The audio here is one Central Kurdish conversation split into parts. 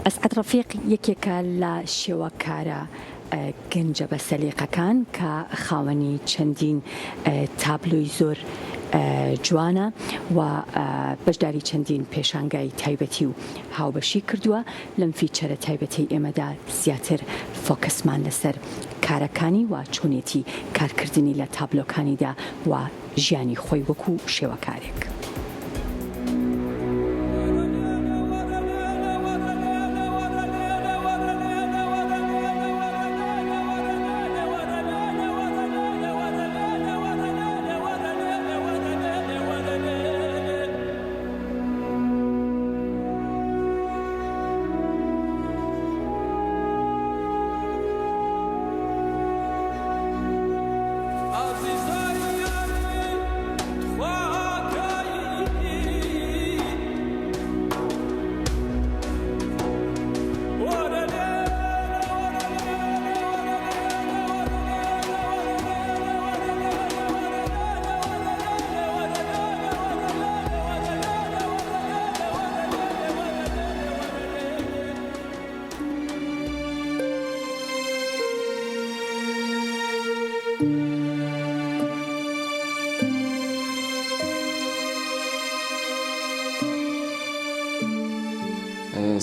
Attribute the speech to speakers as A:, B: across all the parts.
A: ئەسعەد ڕەفیق یەکێکە لە شێوەکارە گەنجە بە سەلیقەکان کە خاوەنی چەندین تابلۆی زۆر جوانە و بەشداری چەندین پێشانگای تایبەتی و هاوبەشی کردووە. لەم فیچەرە تایبەتی ئێمەدا زیاتر فۆکسمان لەسەر کارەکانی و چۆنێتی کارکردنی لە تابلۆکانیدا و ژیانی خۆی وەکو شێوەکارێک.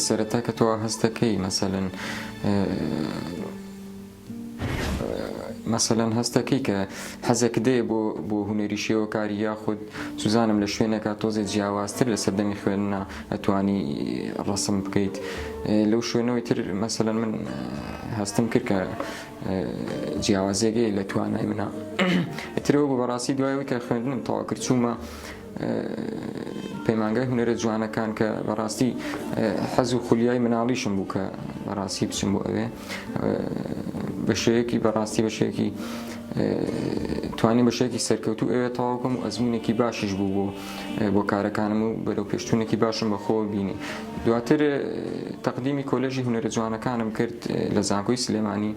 B: سەرەتا کە تۆ هەستەکەی مەسەلەن هەستەکەی کە حەزێک دێ بۆ هونەری شێوەکاری یاخود سوزانم لە شوێنێکە تۆزێت جیاوازتر لە سەردەمی خوێندنە ئەتوانی ڕەسم بکەیت لەو شوێنەوەی تر مەسەلەن من هەستم کرد کە جیاوازێگەی لە توانای منە ئەترەوە بۆ بەڕاستی دوایەوەی کە خوێندنم تەواو کرد چوومە پەیمانگای هونەرە جوانەکان کە بەڕاستی حەز و خولیای مناڵیشم بوو کە بەڕاستی بچم بۆ ئەوێ بەشەیەکی بەڕاستی بەشەیەکی توانی بەشێکی سەرکەوتو ئەوێ تەواوکەم و ئەزمونێکی باشیش بوو بۆ کارەکانم و بەرەو پێشتوونێکی باشم بەخۆ بینی. دواتر تەقدیمی کۆلێژی هونەرە جوانەکانم کرد لە زانکۆی سلێمانی.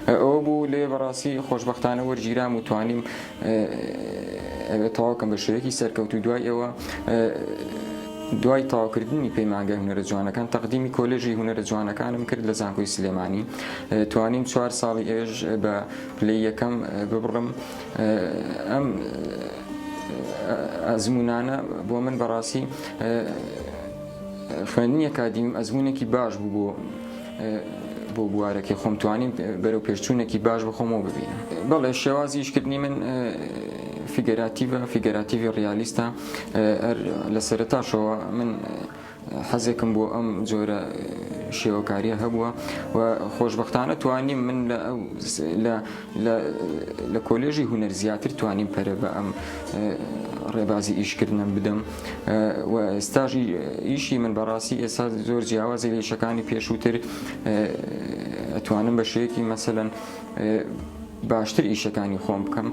B: ئەوە بوو لێ بەڕاستی خۆشبەختانە وەرگیرام و توانیم ئەوێ تەواوکەم بەشەیەکی سەرکەوتو. دوای ئەوە دوای تەواوکردنی پەیمانگای هونەرە جوانەکان تەقدیمی کۆلێژی هونەرە جوانەکانم کرد لە زانکۆی سلێمانی. توانیم 4 ساڵی ئێژ بە پلەی یەکەم ببڕم. ئەم ئەزمونانە بۆ من بەڕاستی خوێندنی ئەکادیمیم ئەزمونێکی باش بوو بۆ بوارەکەی خۆم توانیم بەرەو پێشچوونێکی باش بە خۆمەوە ببینم. بەڵێ شێوازی ئیشکردنی من فیگەراتیڤی ڕیالیستە. لە سەرەتاشەوە من حەزێکم بۆ ئەم جۆرە شێوەکاریە هەبووە و خۆشبەختانە توانیم من لە کۆلێژی هونەر زیاتر توانیم پەرە بە ئەم ڕێبازی ئیشکردنم بدەم و ئێستاژی ئیشی من بەڕاستی ئێستا زۆر جیاوازی لە ئیشەکانی پێشووتر ئەتوانم بە شێوەیەکی مەسەلەن باشتر ئیشەکانی خۆم بکەم.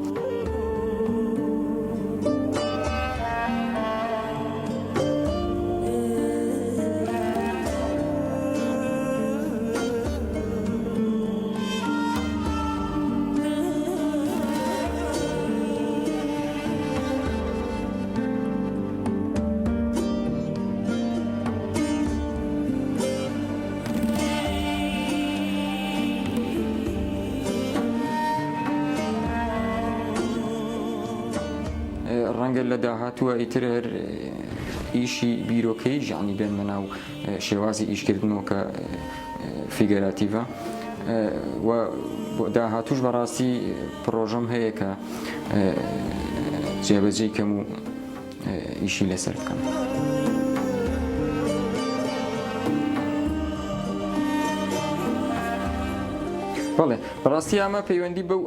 B: ڕەنگە لە داهاتووە ئیتر هەر ئیشی بیرۆکەی ژانی بێنمە ناو شێوازی ئیشکردنەوە کە فیگەراتیڤە و داهاتووش بەڕاستی پرۆژەم هەیە کە جێبەجێی کەم و ئیشی لەسەر بکەم. بەڵێ بەڕاستی ئەمە پەیوەندی بەو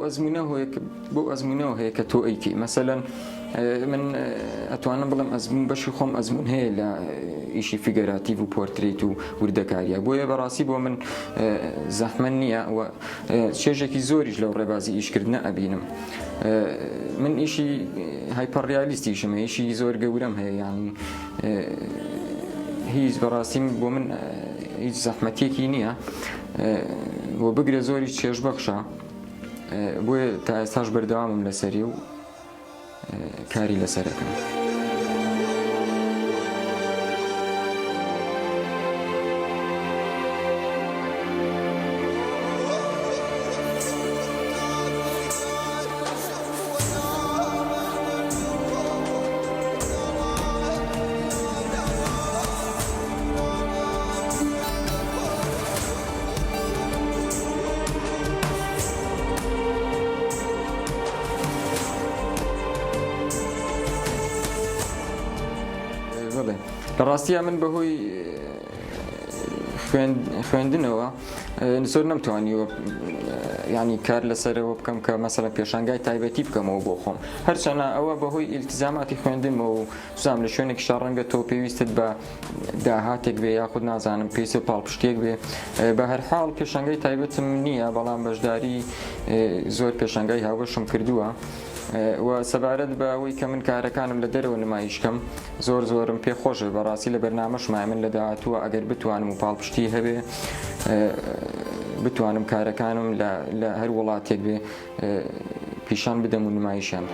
B: ئەزمونەوە هەیە کە تۆ ئەیکی. مەسەلەن من ئەتوانم بڵم ئەزمون بەشی خۆم ئەزمون هەیە لە ئیشی فیگەراتیڤ و پۆرترێت و وردەکاریە. بۆیە بەڕاستی بۆ من زەحمەت نییە و چێژێکی زۆریش لەو ڕێبازی ئیشکردنە ئەبینم. من ئیشی هایپەڕریالیستیشم هەیە، ئیشی زۆر گەورەم هەیە، یانی هیچ بەڕاستی بۆ من هیچ زەحمەتێکی نییە بۆ بگرە زۆری چێژبەخشە. بۆیە تا ئێستاش بەردەوامم لەسەری و کاری لەسەرەکەم. ڕاستیە من بەهۆی خوێندنەوە زۆر نەمتوانیوە ینی کار لەسەرەوە بکەم کە مەسەڵەن پێشانگای تایبەتی بکەمەوە بۆ خۆم هەرچەنە ئەوە بەهۆی ئیلتیزاماتی خوێندنمەوە و سوزام لە شوێنێکی شەڕەنگە تۆ پێویستت بە داهاتێک بێ یاخود نازانم پێیسە پاڵپشتێک بێ بە هەرحاڵ پێشانگای تایبەتم نییە بەڵام بەشداری زۆر پێشانگای هاوبەشم کردووە و سەبارەت بە ئەوەی کە من کارەکانم لە دەرەوە نمایشکەم زۆرم پێخۆشە بەڕاستی لە بەرنامەشمای من لە داهاتووە ئەگەر بتوانم و پاڵپشتی هەبێ بتوانم کارەکانم لە هەر وڵاتێک بێ پیشان بدەم و نمایشیان.